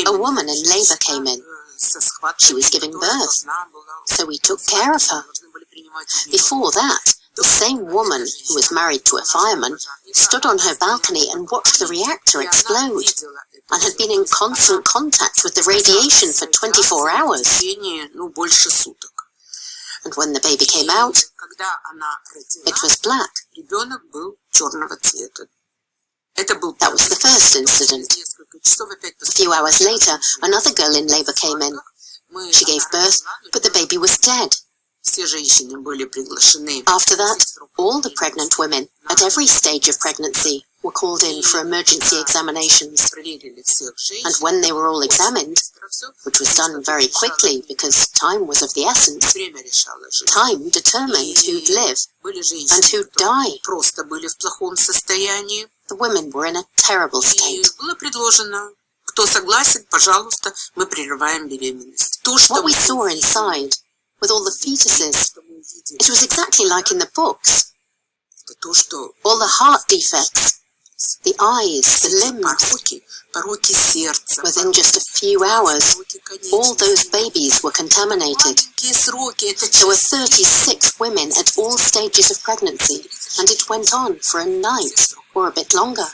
A woman in labor came in. She was giving birth, so we took care of her. Before that, the same woman, who was married to a fireman, stood on her balcony and watched the reactor explode, and had been in constant contact with the radiation for 24 hours. And when the baby came out, it was black. That was the first incident. A few hours later, another girl in labor came in. She gave birth, but the baby was dead. After that, all the pregnant women, at every stage of pregnancy, were called in for emergency examinations. And when they were all examined, which was done very quickly because time was of the essence, time determined who'd live and who'd die. The women were in a terrible state. What we saw inside, with all the fetuses, it was exactly like in the books. All the heart defects, the eyes, the limbs. Within just a few hours, all those babies were contaminated. There were 36 women at all stages of pregnancy, and it went on for a night or a bit longer.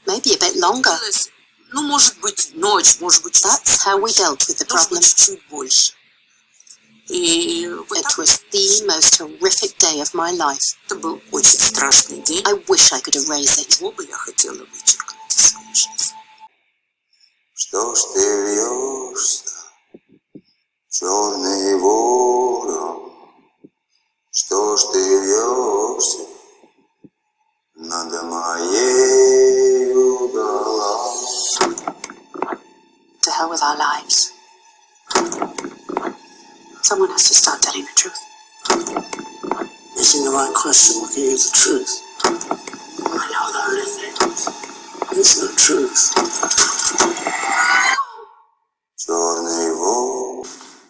Maybe a bit longer. That's how we dealt with the problem. It was the most horrific day of my life. I wish I could erase it. Что ж ты вьешься, черный ворон? Что ж ты вьешься над моею головой? To hell with our lives. Someone has to start telling the truth. Asking the right question will give you the truth. I know they're listening. It's the truth.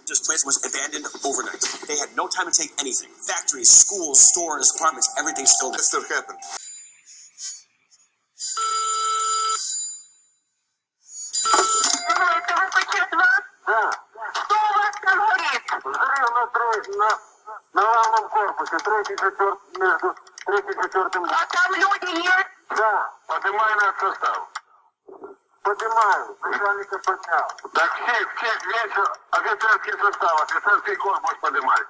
This place was abandoned overnight. They had no time to take anything. Factories, schools, stores, apartments, everything still there. That stuff happened. На главном корпусе, третий, четвертый, между третьим и четвертым. А там люди есть? Да, поднимай наш состав. Поднимаю, начальника поднял. Так всех весь офицерский состав, офицерский корпус поднимай.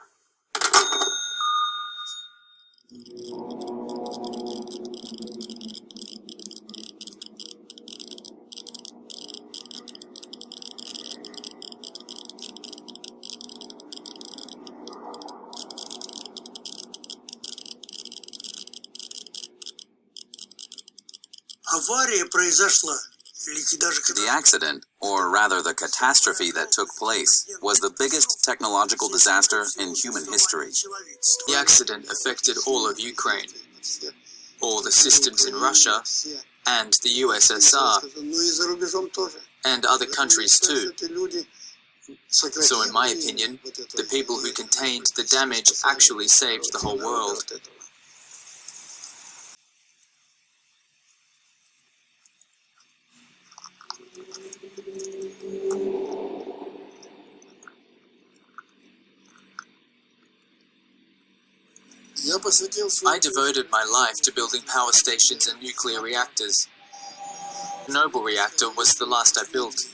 The accident, or rather the catastrophe that took place, was the biggest technological disaster in human history. The accident affected all of Ukraine, all the systems in Russia, and the USSR, and other countries too. So in my opinion, the people who contained the damage actually saved the whole world. I devoted my life to building power stations and nuclear reactors. The Chernobyl reactor was the last I built.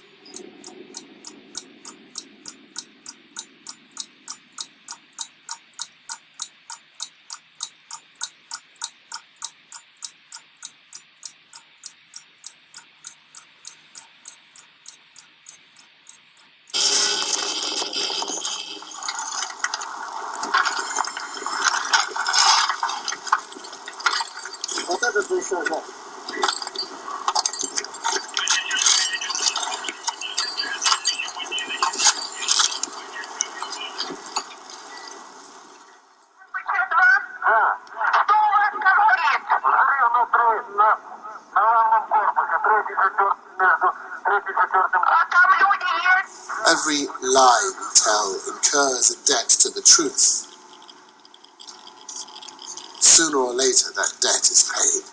Every lie you tell incurs a debt to the truth. Sooner or later, that debt is paid.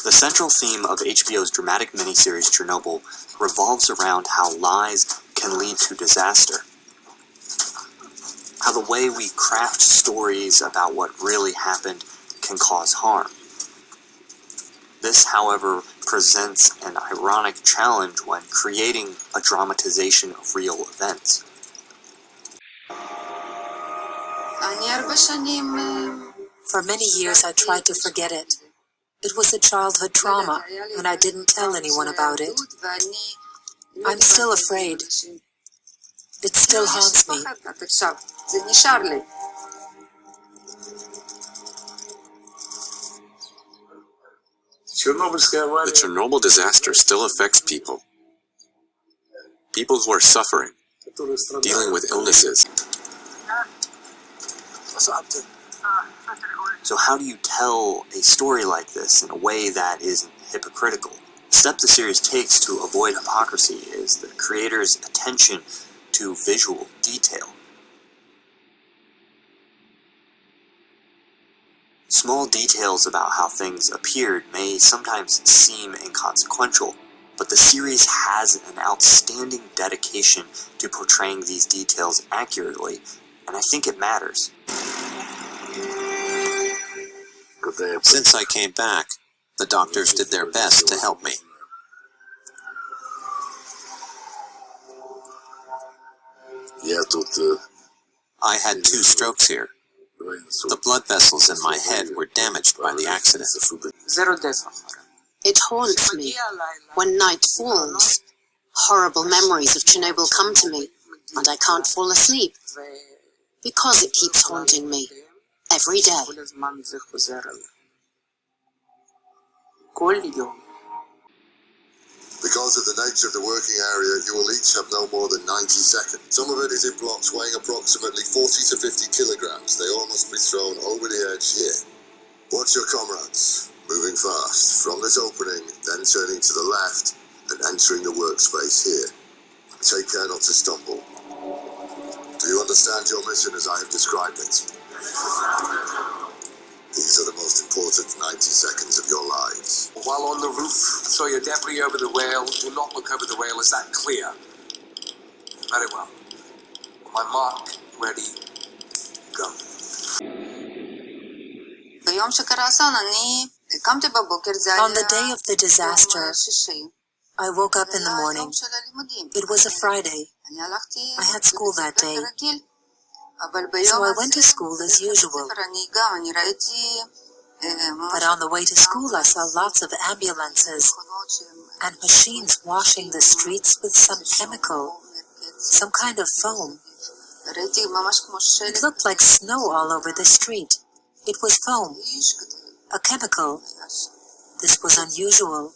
The central theme of HBO's dramatic miniseries Chernobyl revolves around how lies can lead to disaster. How the way we craft stories about what really happened can cause harm. This, however, presents an ironic challenge when creating a dramatization of real events. For many years I tried to forget it. It was a childhood trauma, and I didn't tell anyone about it. I'm still afraid. It still haunts me. The Chernobyl disaster still affects people. People who are suffering, dealing with illnesses. So how do you tell a story like this in a way that isn't hypocritical? The step the series takes to avoid hypocrisy is the creator's attention to visual detail. Small details about how things appeared may sometimes seem inconsequential, but the series has an outstanding dedication to portraying these details accurately, and I think it matters. Since I came back, the doctors did their best to help me. I had 2 strokes here. The blood vessels in my head were damaged by the accident. It haunts me. When night falls, horrible memories of Chernobyl come to me, and I can't fall asleep, because it keeps haunting me, every day. Because of the nature of the working area, you will each have no more than 90 seconds. Some of it is in blocks weighing approximately 40 to 50 kilograms. They all must be thrown over the edge here. Watch your comrades, moving fast, from this opening, then turning to the left and entering the workspace here. Take care not to stumble. Do you understand your mission as I have described it? These are the most important 90 seconds of your lives. While on the roof, throw your debris over the rail. Do not look over the rail. Is that clear? Very well. On my mark, ready, go. On the day of the disaster, I woke up in the morning. It was a Friday. I had school that day. So I went to school as usual. But on the way to school I saw lots of ambulances and machines washing the streets with some chemical, some kind of foam. It looked like snow all over the street. It was foam, a chemical. This was unusual.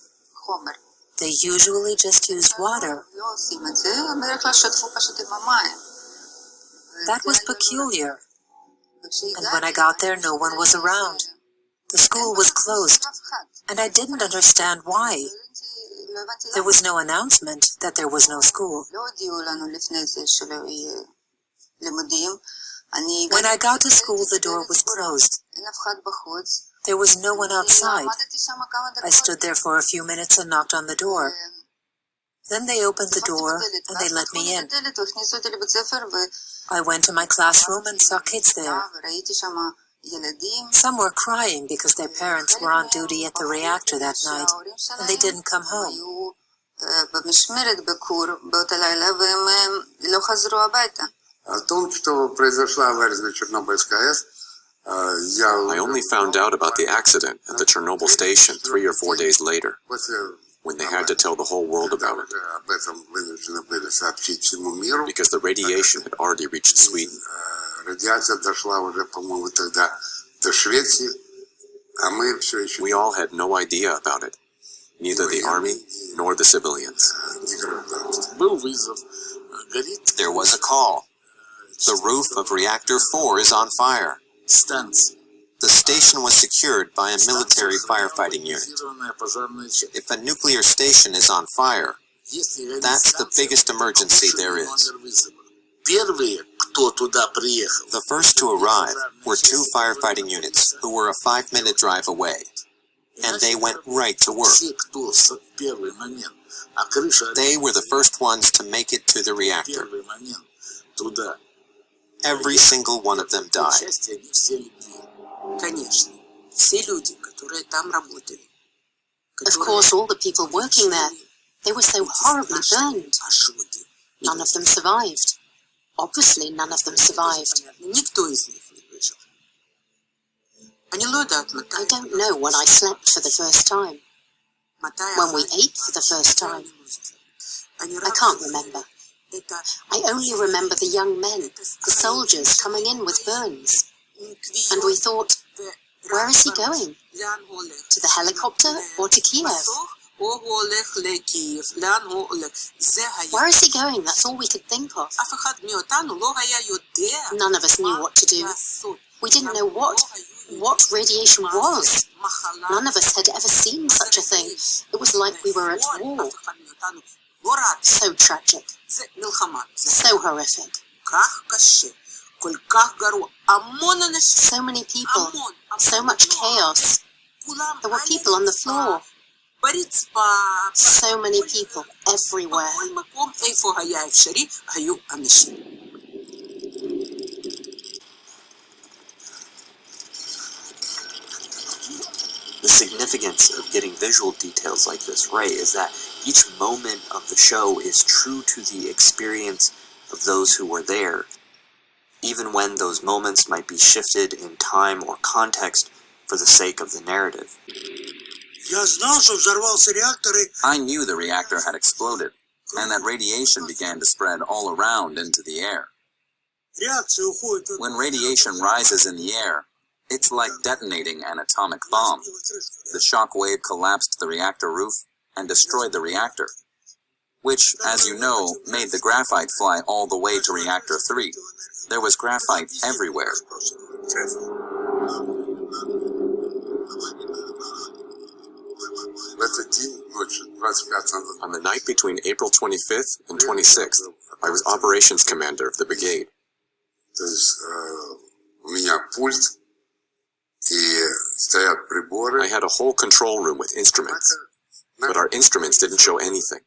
They usually just used water. That was peculiar. And when I got there, no one was around. The school was closed, and I didn't understand why. There was no announcement that there was no school. When I got to school, the door was closed. There was no one outside. I stood there for a few minutes and knocked on the door. Then they opened the door, and they let me in. I went to my classroom and saw kids there. Some were crying because their parents were on duty at the reactor that night, and they didn't come home. I only found out about the accident at the Chernobyl station 3 or 4 days later, when they had to tell the whole world about it, because the radiation had already reached Sweden. We all had no idea about it, neither the army nor the civilians. There was a call. The roof of reactor 4 is on fire. The station was secured by a military firefighting unit. If a nuclear station is on fire, that's the biggest emergency there is. The first to arrive were 2 firefighting units who were a 5-minute drive away. and they went right to work. They were the first ones to make it to the reactor. Every single one of them died. Of course, all the people working there, they were so horribly burned. None of them survived. Obviously, none of them survived. I don't know when I slept for the first time. When we ate for the first time. I can't remember. I only remember the young men, the soldiers coming in with burns. And we thought, where is he going? To the helicopter or to Kiev? Where is he going? That's all we could think of. None of us knew what to do. We didn't know what radiation was. None of us had ever seen such a thing. It was like we were at war. So tragic. So horrific. So many people. So much chaos. There were people on the floor. So many people everywhere. The significance of getting visual details like this right is that each moment of the show is true to the experience of those who were there, even when those moments might be shifted in time or context for the sake of the narrative. I knew the reactor had exploded, and that radiation began to spread all around into the air. When radiation rises in the air, it's like detonating an atomic bomb. The shock wave collapsed the reactor roof and destroyed the reactor, which, as you know, made the graphite fly all the way to reactor 3. There was graphite everywhere. On the night between April 25th and 26th, I was operations commander of the brigade. I had a whole control room with instruments, but our instruments didn't show anything.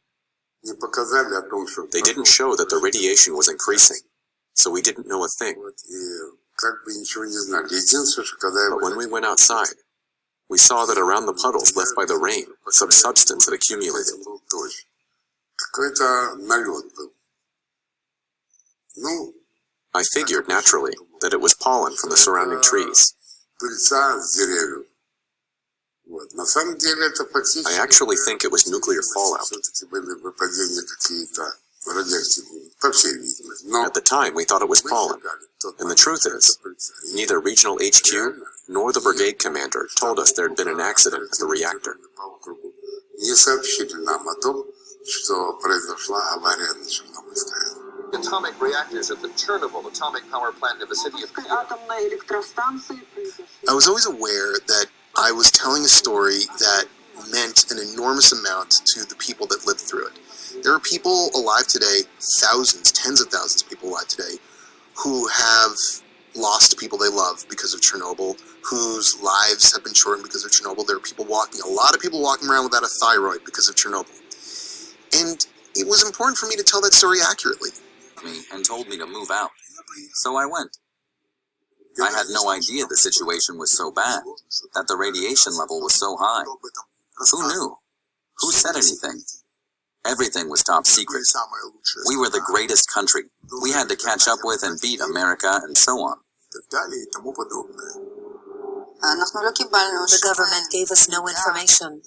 They didn't show that the radiation was increasing, so we didn't know a thing. But when we went outside, we saw that around the puddles left by the rain, some substance had accumulated. I figured, naturally, that it was pollen from the surrounding trees. I actually think it was nuclear fallout. At the time, we thought it was pollen. And the truth is, neither regional HQ nor the brigade commander told us there had been an accident at the reactor. Atomic reactors at the Chernobyl atomic power plant in the city of Kiev. I was always aware that I was telling a story that meant an enormous amount to the people that lived through it. There are people alive today, thousands, tens of thousands of people alive today, who have lost people they love because of Chernobyl, whose lives have been shortened because of Chernobyl. There are a lot of people walking around without a thyroid because of Chernobyl. And it was important for me to tell that story accurately. And told me to move out. So I went. I had no idea the situation was so bad, that the radiation level was so high. Who knew? Who said anything? Everything was top secret. We were the greatest country. We had to catch up with and beat America and so on. The government gave us no information,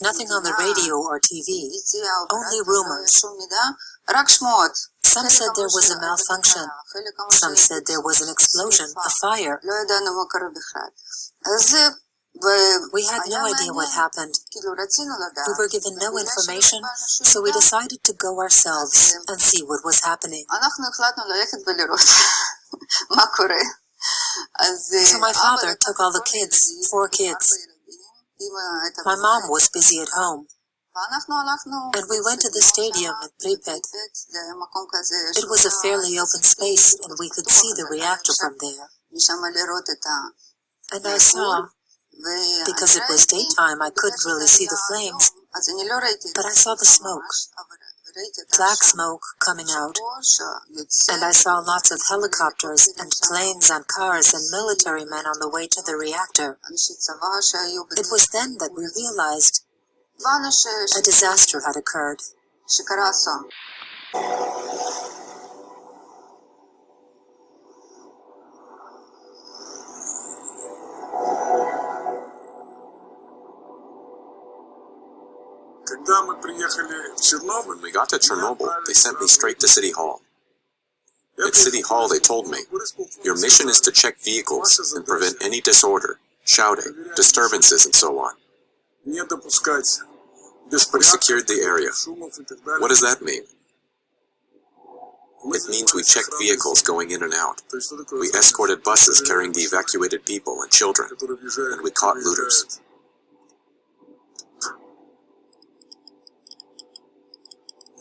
nothing on the radio or TV, only rumors. Some said there was a malfunction. Some said there was an explosion, a fire. We had no idea what happened. We were given no information, so we decided to go ourselves and see what was happening. So my father took all the kids, 4 kids. My mom was busy at home. And we went to the stadium at Pripyat. It was a fairly open space, and we could see the reactor from there. And I saw Because it was daytime, I couldn't really see the flames, but I saw the smoke, black smoke coming out, and I saw lots of helicopters and planes and cars and military men on the way to the reactor. It was then that we realized a disaster had occurred. When we got to Chernobyl, they sent me straight to City Hall. At City Hall, they told me, your mission is to check vehicles and prevent any disorder, shouting, disturbances, and so on. We secured the area. What does that mean? It means we checked vehicles going in and out. We escorted buses carrying the evacuated people and children, and we caught looters.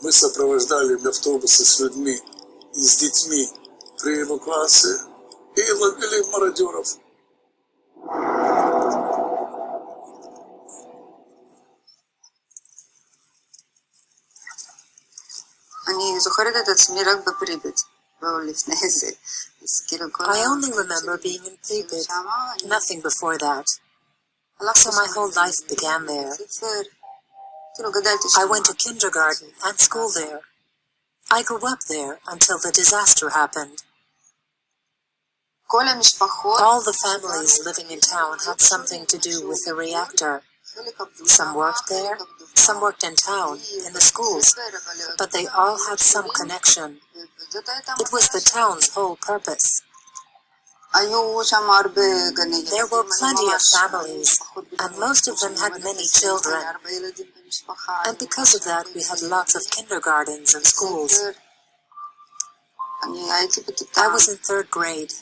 Мы сопровождали автобусы с людьми и с детьми при эвакуации и ловили мародеров. I only remember being in Pripyat, nothing before that. So my whole life began there. I went to kindergarten and school there. I grew up there until the disaster happened. All the families living in town had something to do with the reactor. Some worked there, some worked in town, in the schools, but they all had some connection. It was the town's whole purpose. There were plenty of families, and most of them had many children. And because of that, we had lots of kindergartens and schools. I was in 3rd grade.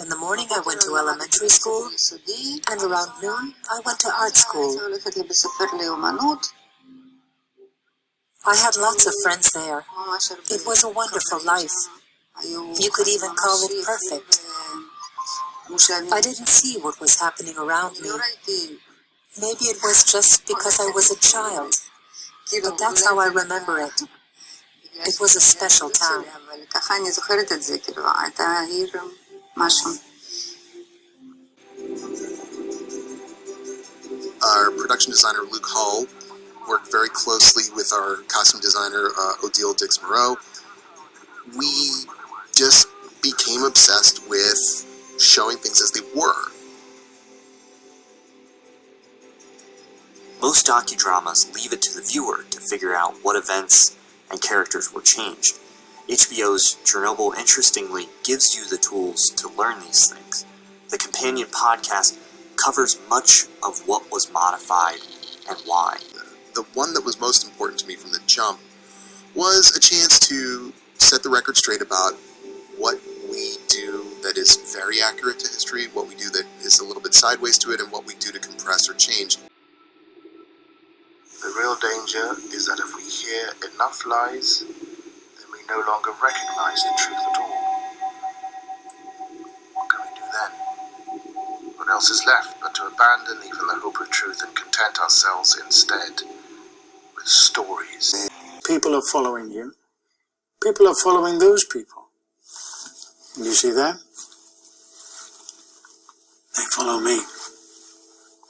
In the morning, I went to elementary school, and around noon, I went to art school. I had lots of friends there. It was a wonderful life. You could even call it perfect. I didn't see what was happening around me. Maybe it was just because I was a child, but that's how I remember it. It was a special town. Our production designer, Luke Hull, worked very closely with our costume designer, Odile Dix-Moreau. We just became obsessed with showing things as they were. Most docudramas leave it to the viewer to figure out what events and characters were changed. HBO's Chernobyl, interestingly, gives you the tools to learn these things. The companion podcast covers much of what was modified and why. The one that was most important to me from the jump was a chance to set the record straight about what we do that is very accurate to history, what we do that is a little bit sideways to it, and what we do to compress or change. The real danger is that if we hear enough lies, then we no longer recognize the truth at all. What can we do then? What else is left but to abandon even the hope of truth and content ourselves instead with stories? People are following you. People are following those people. You see that? They follow me.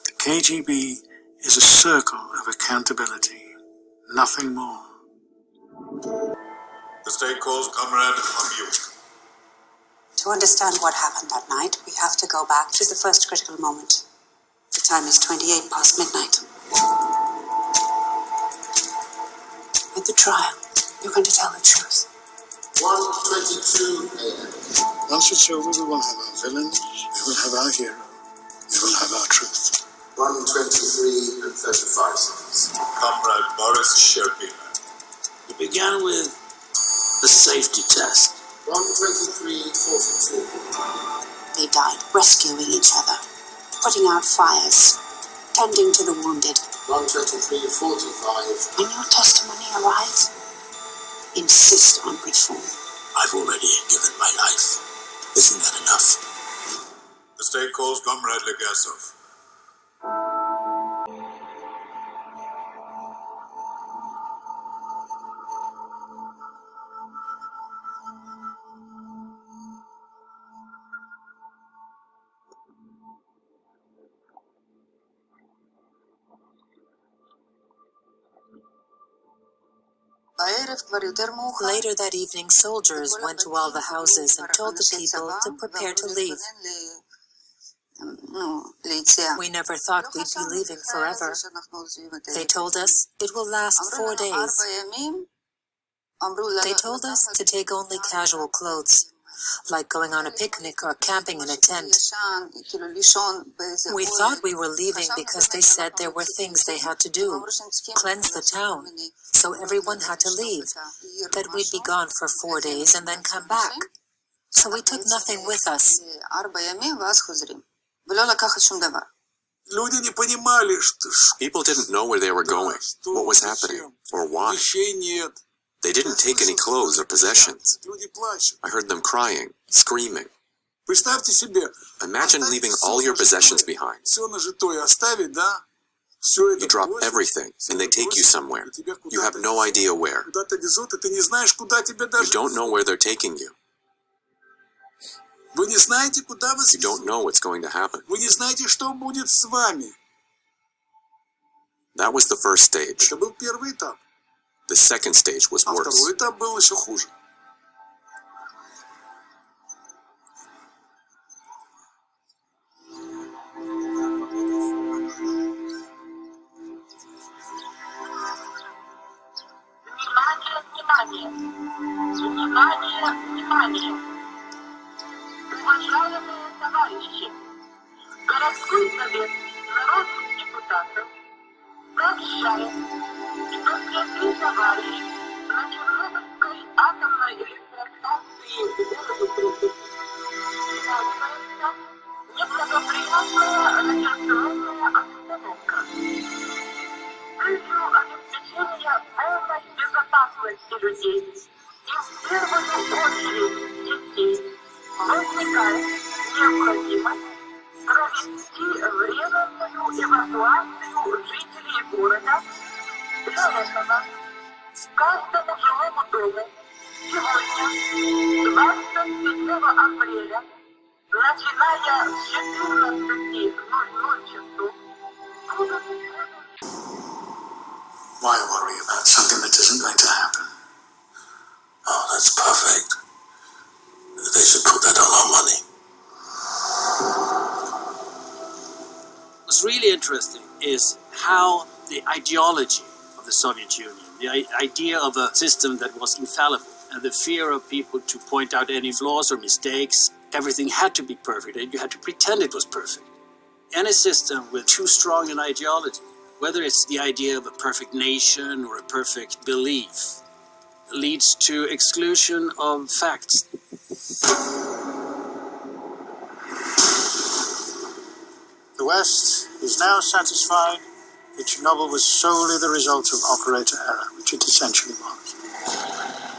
The KGB is a circle of accountability, nothing more. The state calls Comrade Hamyuk. To understand what happened that night, we have to go back to the first critical moment. The time is 28 past midnight. With the trial, you're going to tell the truth. 1:22 a.m. Once it's over, we will have our villain, we will have our hero, we will have our truth. 1:23 and 35 seconds. Comrade Boris Sherpina. It began with a safety test. 1:23:42. They died rescuing each other, putting out fires, tending to the wounded. 1:23:45. When your testimony arrives, insist on reform. I've already given my life. Isn't that enough? The state calls Comrade Legasov. Later that evening, soldiers went to all the houses and told the people to prepare to leave. We never thought we'd be leaving forever. They told us it will last 4 days. They told us to take only casual clothes, like going on a picnic or camping in a tent. We thought we were leaving because they said there were things they had to do, cleanse the town, so everyone had to leave, that we'd be gone for 4 days and then come back. So we took nothing with us. People didn't know where they were going, what was happening, or why. They didn't take any clothes or possessions. I heard them crying, screaming. Imagine leaving all your possessions behind. You drop everything, and they take you somewhere. You have no idea where. You don't know where they're taking you. You don't know what's going to happen. That was the first stage. The second stage was worse. Уважаемые товарищи, городской совет народных депутатов сообщает, что следы аварии на Чернобыльской атомной электростанции в городе Припять сказывается неблагоприятная радиационная обстановка. С целью обеспечения полной безопасности людей и в первую очередь детей возникает необходимость провести временную эвакуацию жителей города. Для этого каждому жилому дому сегодня, 27 апреля, начиная с 14:00 часов, будут... Why worry about something that isn't going to happen? Oh, that's perfect. They should put that on our money. What's really interesting is how the ideology of the Soviet Union, the idea of a system that was infallible, and the fear of people to point out any flaws or mistakes, everything had to be perfect, and you had to pretend it was perfect. Any system with too strong an ideology, whether it's the idea of a perfect nation or a perfect belief, leads to exclusion of facts. The West is now satisfied that Chernobyl was solely the result of operator error, which it essentially was.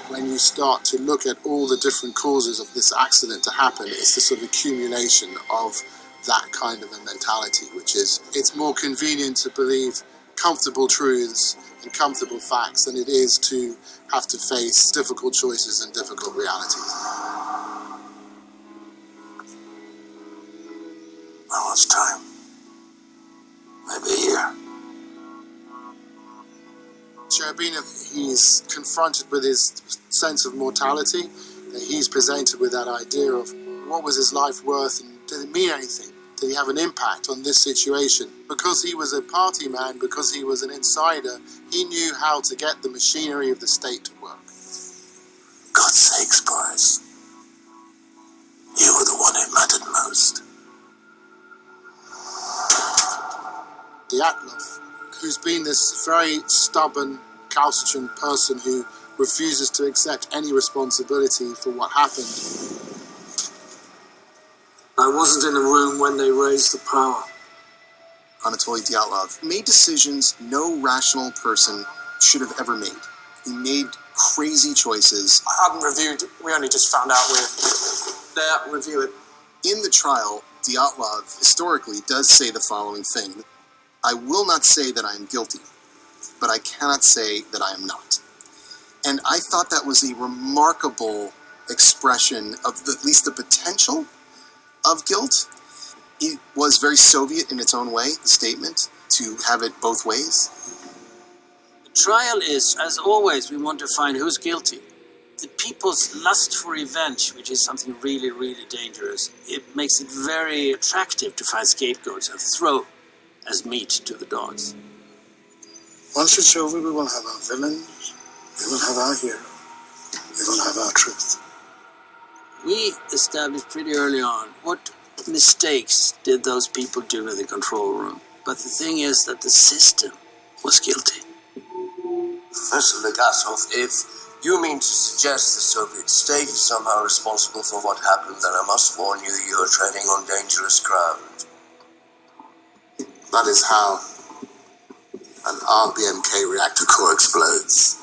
When you start to look at all the different causes of this accident to happen, it's the sort of accumulation of that kind of a mentality, which is, it's more convenient to believe comfortable truths and comfortable facts than it is to have to face difficult choices and difficult realities. Well, it's time. Maybe a year. Chernobyl, he's confronted with his sense of mortality, that he's presented with that idea of what was his life worth and did it mean anything? Did he have an impact on this situation? Because he was a party man, because he was an insider, he knew how to get the machinery of the state to work. God's sakes, Boris. You were the one who mattered most. Dyatlov, who's been this very stubborn, calcitrant person who refuses to accept any responsibility for what happened. I wasn't in the room when they raised the power. Anatoly Dyatlov made decisions no rational person should have ever made. He made crazy choices. I hadn't reviewed, we only just found out with that review it. In the trial, Dyatlov historically does say the following thing: I will not say that I am guilty, but I cannot say that I am not. And I thought that was a remarkable expression of at least the potential of guilt. It was very Soviet in its own way, the statement, to have it both ways. The trial is, as always, we want to find who's guilty. The people's lust for revenge, which is something really, really dangerous, it makes it very attractive to find scapegoats and throw as meat to the dogs. Once it's over, we will have our villains, we will have our hero, we will have our truth. We established pretty early on what mistakes did those people do in the control room. But the thing is that the system was guilty. Professor Legasov, if you mean to suggest the Soviet state is somehow responsible for what happened, then I must warn you, you are treading on dangerous ground. That is how an RBMK reactor core explodes.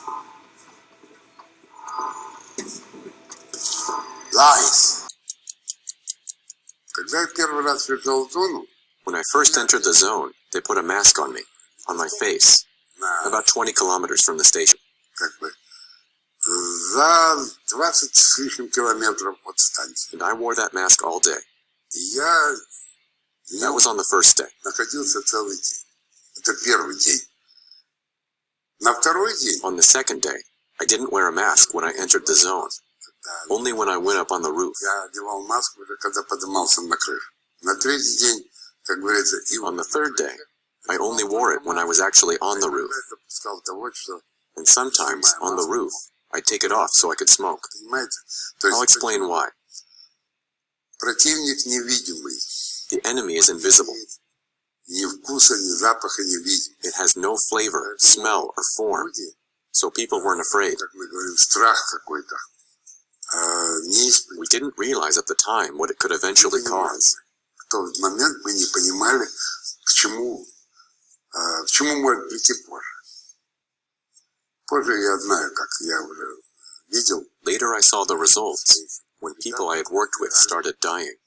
Lies. When I first entered the zone, they put a mask on me, on my face, about 20 kilometers from the station. And I wore that mask all day. That was on the first day. On the second day, I didn't wear a mask when I entered the zone. Only when I went up on the roof. On the third day, I only wore it when I was actually on the roof. And sometimes, on the roof, I'd take it off so I could smoke. I'll explain why. The enemy is invisible. It has no flavor, smell, or form, so people weren't afraid. We didn't realize at the time what it could eventually cause. Later I saw the results, when people I had worked with started dying.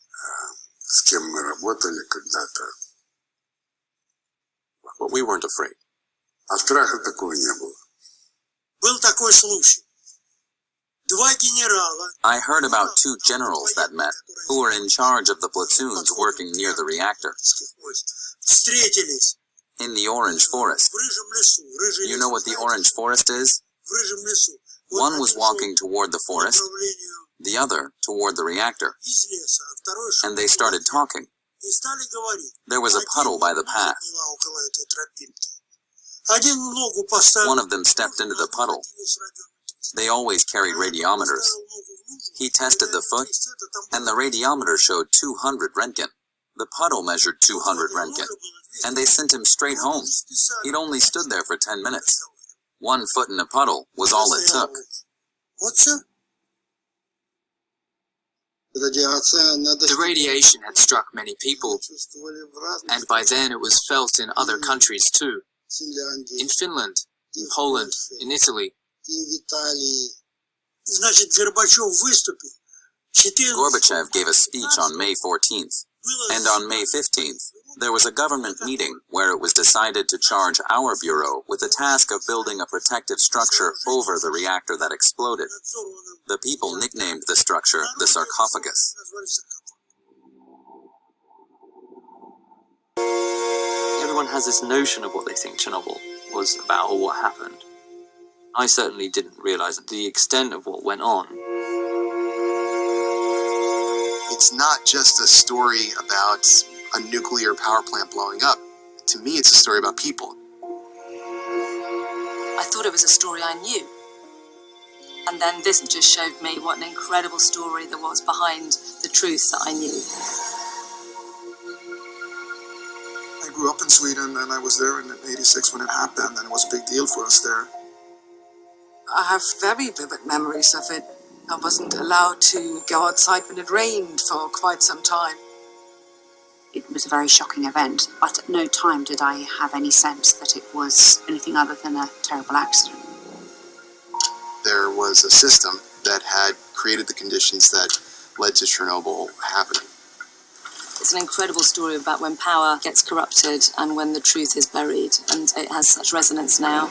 But we weren't afraid. I heard about two generals that met, who were in charge of the platoons working near the reactor. In the Orange Forest. You know what the Orange Forest is? One was walking toward the forest, the other toward the reactor. And they started talking. There was a puddle by the path. One of them stepped into the puddle. They always carried radiometers. He tested the foot, and the radiometer showed 200 Röntgen. The puddle measured 200 Röntgen, and they sent him straight home. He'd only stood there for 10 minutes. 1 foot in a puddle was all it took. The radiation had struck many people, and by then it was felt in other countries too. In Finland, in Poland, in Italy. Gorbachev gave a speech on May 14th, and on May 15th, there was a government meeting where it was decided to charge our bureau with the task of building a protective structure over the reactor that exploded. The people nicknamed the structure the sarcophagus. Everyone has this notion of what they think Chernobyl was about or what happened. I certainly didn't realize the extent of what went on. It's not just a story about a nuclear power plant blowing up. To me, it's a story about people. I thought it was a story I knew. And then this just showed me what an incredible story there was behind the truths that I knew. I grew up in Sweden, and I was there in '86 when it happened, and it was a big deal for us there. I have very vivid memories of it. I wasn't allowed to go outside when it rained for quite some time. It was a very shocking event, but at no time did I have any sense that it was anything other than a terrible accident. There was a system that had created the conditions that led to Chernobyl happening. It's an incredible story about when power gets corrupted and when the truth is buried, and it has such resonance now.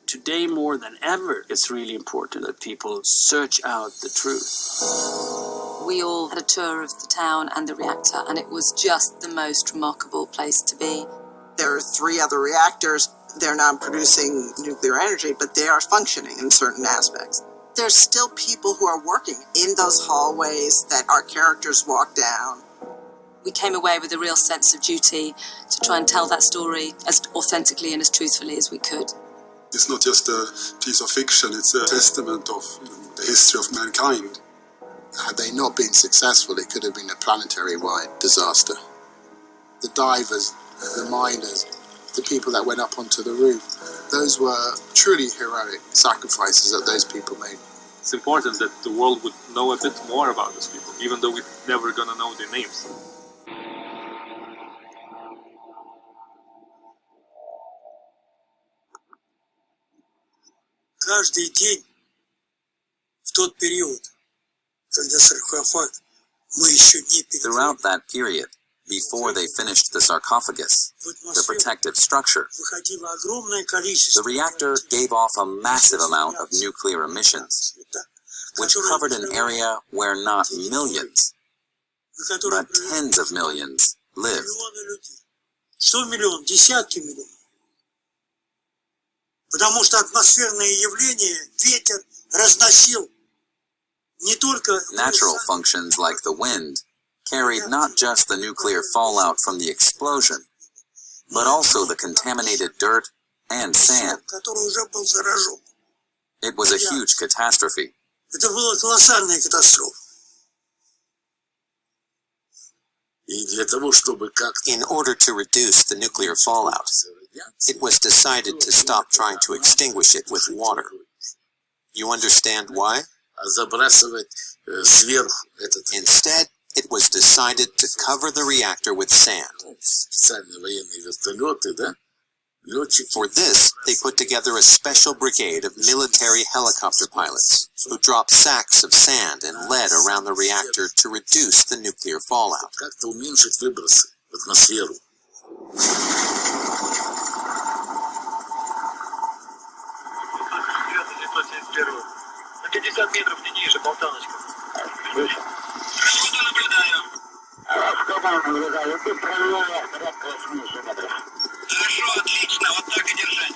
Today, more than ever, it's really important that people search out the truth. We all had a tour of the town and the reactor, and it was just the most remarkable place to be. There are 3 other reactors. They're not producing nuclear energy, but they are functioning in certain aspects. There's still people who are working in those hallways that our characters walk down. We came away with a real sense of duty to try and tell that story as authentically and as truthfully as we could. It's not just a piece of fiction, it's a testament of the history of mankind. Had they not been successful, it could have been a planetary-wide disaster. The divers, the miners, the people that went up onto the roof, those were truly heroic sacrifices that those people made. It's important that the world would know a bit more about these people, even though we're never gonna know their names. Каждый день в тот период, когда саркофаг мы еще не передали. Throughout that period, before they finished the sarcophagus, the protective structure, the reactor gave off a massive amount of nuclear emissions, which covered an area where not millions, but tens of millions lived. Что миллион? Десятки миллионов. Потому что атмосферное явление ветер разносил не только... Natural functions like the wind carried not just the nuclear fallout from the explosion, but also the contaminated dirt and sand. который уже был заражен. It was a huge catastrophe. Это была колоссальная катастрофа. In order to reduce the nuclear fallout, it was decided to stop trying to extinguish it with water. You understand why? Instead, it was decided to cover the reactor with sand. For this, they put together a special brigade of military helicopter pilots who dropped sacks of sand and lead around the reactor to reduce the nuclear fallout. Хорошо, отлично, вот так и держать.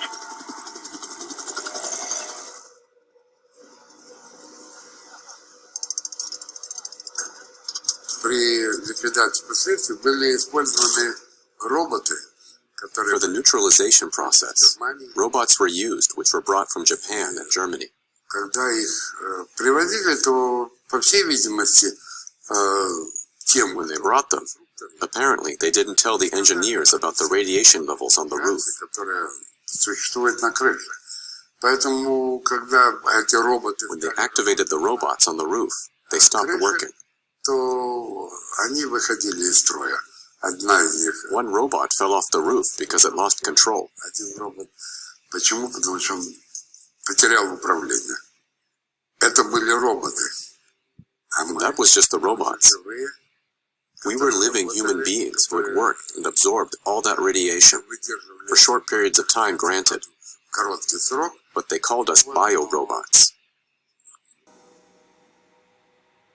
При ликвидации последствий были использованы роботы, For the neutralization process, robots were used which were brought from Japan and Germany. Когда их приводили, то, по всей видимости, When they brought them, apparently they didn't tell the engineers about the radiation levels on the roof. When they activated the robots on the roof, they stopped working. One robot fell off the roof because it lost control. That was just the robots. We were living human beings who had worked and absorbed all that radiation for short periods of time, granted, but they called us bio-robots.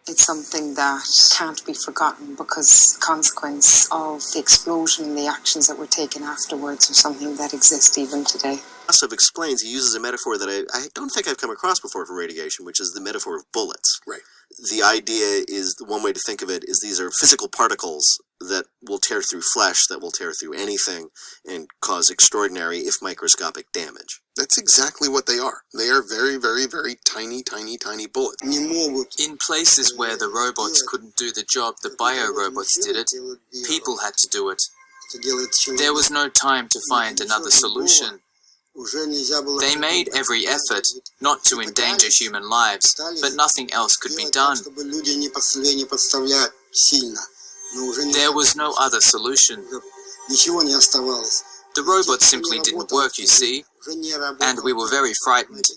It's something that can't be forgotten because the consequence of the explosion and the actions that were taken afterwards are something that exists even today. Asaf explains, he uses a metaphor that I don't think I've come across before for radiation, which is the metaphor of bullets. Right. The idea is, one way to think of it is these are physical particles that will tear through flesh, that will tear through anything, and cause extraordinary, if microscopic, damage. That's exactly what they are. They are very, very, very tiny, tiny, tiny bullets. In places where the robots couldn't do the job the bio-robots did it, people had to do it. There was no time to find another solution. They made every effort not to endanger human lives, but nothing else could be done. There was no other solution. The robots simply didn't work, you see, and we were very frightened.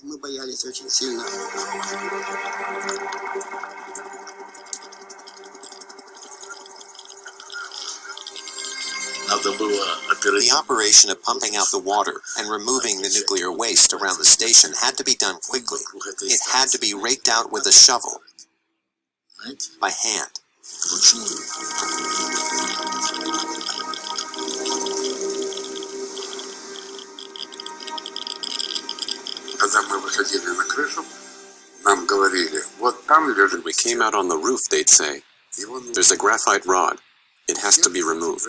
The operation of pumping out the water and removing the nuclear waste around the station had to be done quickly. It had to be raked out with a shovel, by hand. When we came out on the roof, they'd say, "There's a graphite rod. It has to be removed."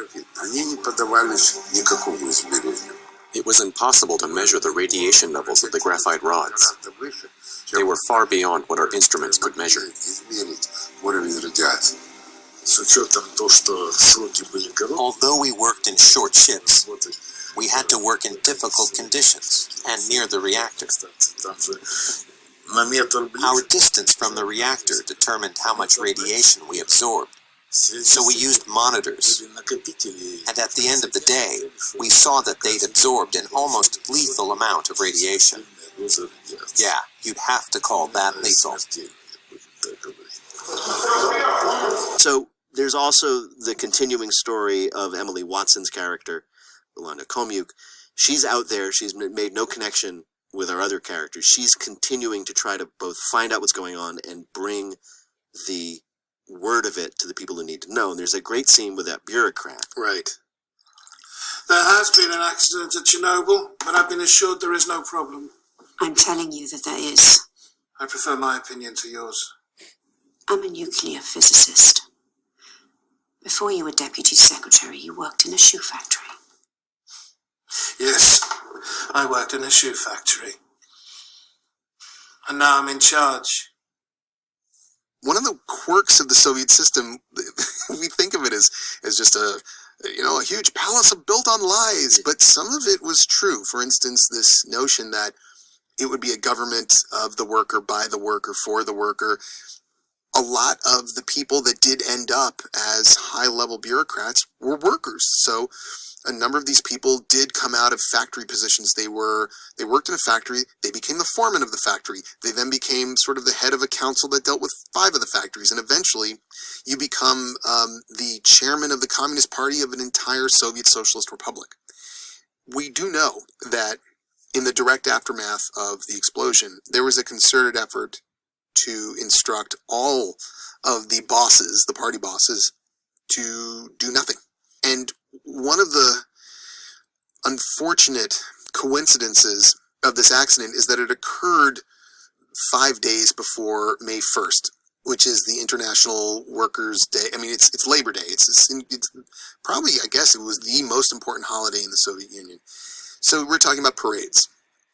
It was impossible to measure the radiation levels of the graphite rods. They were far beyond what our instruments could measure. Although we worked in short shifts, we had to work in difficult conditions and near the reactor. Our distance from the reactor determined how much radiation we absorbed. So we used monitors, and at the end of the day, we saw that they'd absorbed an almost lethal amount of radiation. Yeah, you'd have to call that lethal. So there's also the continuing story of Emily Watson's character, Yolanda Komuk. She's out there, she's made no connection with our other characters. She's continuing to try to both find out what's going on and bring the word of it to the people who need to know. And there's a great scene with that bureaucrat. Right. There has been an accident at Chernobyl, but I've been assured there is no problem. I'm telling you that there is. I prefer my opinion to yours. I'm a nuclear physicist. Before you were deputy secretary, you worked in a shoe factory. Yes, I worked in a shoe factory. And now I'm in charge. One of the quirks of the Soviet system, we think of it as just a huge palace built on lies, but some of it was true. For instance, this notion that it would be a government of the worker, by the worker, for the worker. A lot of the people that did end up as high-level bureaucrats were workers. So a number of these people did come out of factory positions. They worked in a factory. They became the foreman of the factory. They then became sort of the head of a council that dealt with 5 of the factories. And eventually, you become the chairman of the Communist Party of an entire Soviet Socialist Republic. We do know that in the direct aftermath of the explosion, there was a concerted effort to instruct all of the bosses, the party bosses, to do nothing. And one of the unfortunate coincidences of this accident is that it occurred 5 days before May 1st, which is the International Workers' Day. I mean, it's Labor Day. It's probably, I guess, it was the most important holiday in the Soviet Union. So we're talking about parades.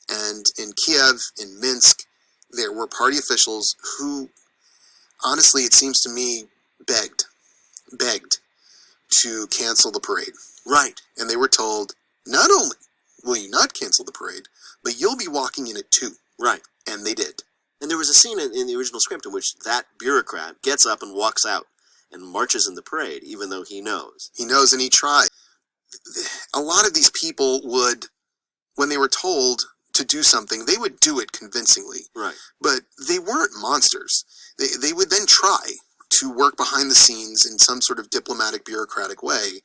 And in Kiev, in Minsk, there were party officials who, honestly, it seems to me, begged to cancel the parade. Right. And they were told, not only will you not cancel the parade, but you'll be walking in it too. Right. And they did. And there was a scene in the original script in which that bureaucrat gets up and walks out and marches in the parade, even though he knows. He knows, and he tried. A lot of these people would, when they were told to do something, they would do it convincingly. Right. But they weren't monsters. They would then try to work behind the scenes in some sort of diplomatic, bureaucratic way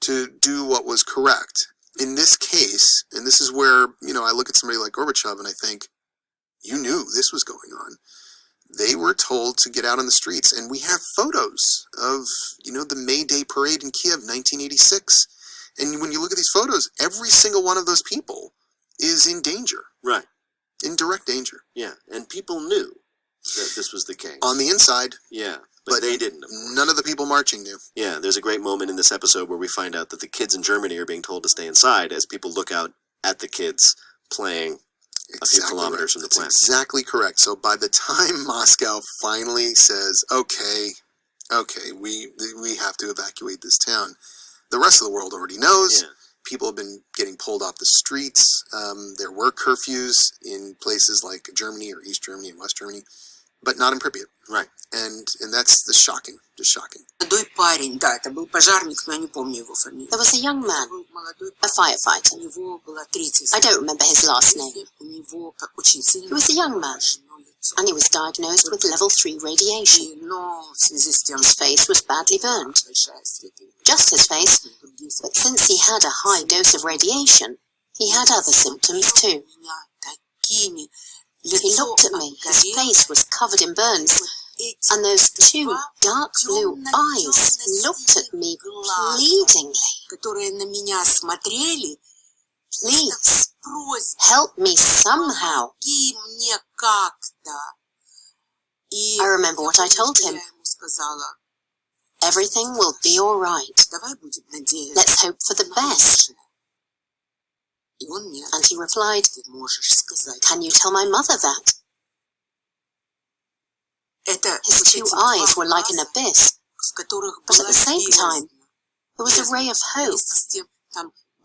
to do what was correct. In this case, and this is where, I look at somebody like Gorbachev and I think, you knew this was going on. They were told to get out on the streets. And we have photos of, the May Day parade in Kiev, 1986. And when you look at these photos, every single one of those people is in danger. Right. In direct danger. Yeah, and people knew that this was the case. On the inside. Yeah, but they didn't. None of the people marching knew. Yeah, there's a great moment in this episode where we find out that the kids in Germany are being told to stay inside as people look out at the kids playing a few kilometers from the plant. That's exactly correct. So by the time Moscow finally says, okay, we have to evacuate this town, the rest of the world already knows. Yeah. People have been getting pulled off the streets. There were curfews in places like Germany or East Germany and West Germany, but not in Pripyat. Right. And that's just shocking. There was a young man, a firefighter. I don't remember his last name. He was a young man. and he was diagnosed with level 3 radiation. His face was badly burned. Just his face, but since he had a high dose of radiation, he had other symptoms too. He looked at me, his face was covered in burns, and those two dark blue eyes looked at me pleadingly. Please, help me somehow. I remember what I told him. Everything will be all right. Let's hope for the best. And he replied, can you tell my mother that? His two eyes were like an abyss, but at the same time, there was a ray of hope.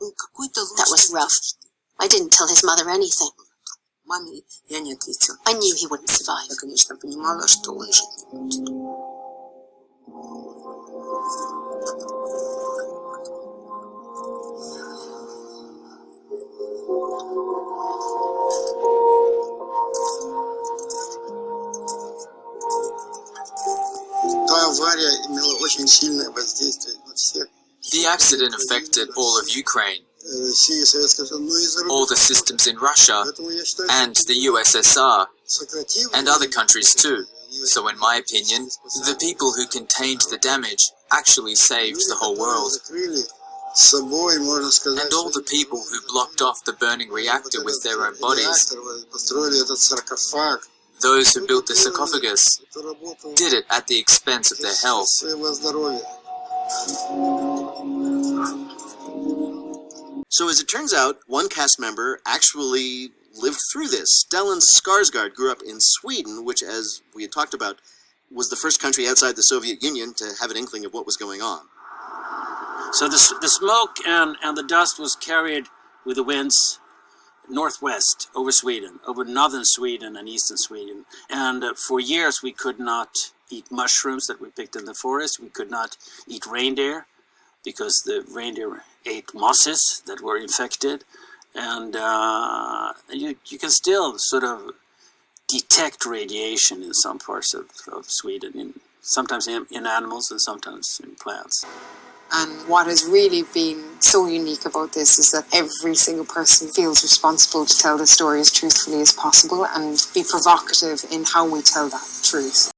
That was rough. I didn't tell his mother anything. I knew he wouldn't survive. The accident affected all of Ukraine, all the systems in Russia, and the USSR, and other countries too. So in my opinion, the people who contained the damage actually saved the whole world. And all the people who blocked off the burning reactor with their own bodies, those who built the sarcophagus, did it at the expense of their health. So as it turns out, one cast member actually lived through this. Stellan Skarsgård grew up in Sweden, which, as we had talked about, was the first country outside the Soviet Union to have an inkling of what was going on. So the smoke and the dust was carried with the winds northwest over Sweden, over northern Sweden and eastern Sweden. And for years we could not eat mushrooms that we picked in the forest. We could not eat reindeer because the reindeer ate mosses that were infected. And you can still sort of detect radiation in some parts of Sweden, sometimes in animals and sometimes in plants. And what has really been so unique about this is that every single person feels responsible to tell the story as truthfully as possible and be provocative in how we tell that truth.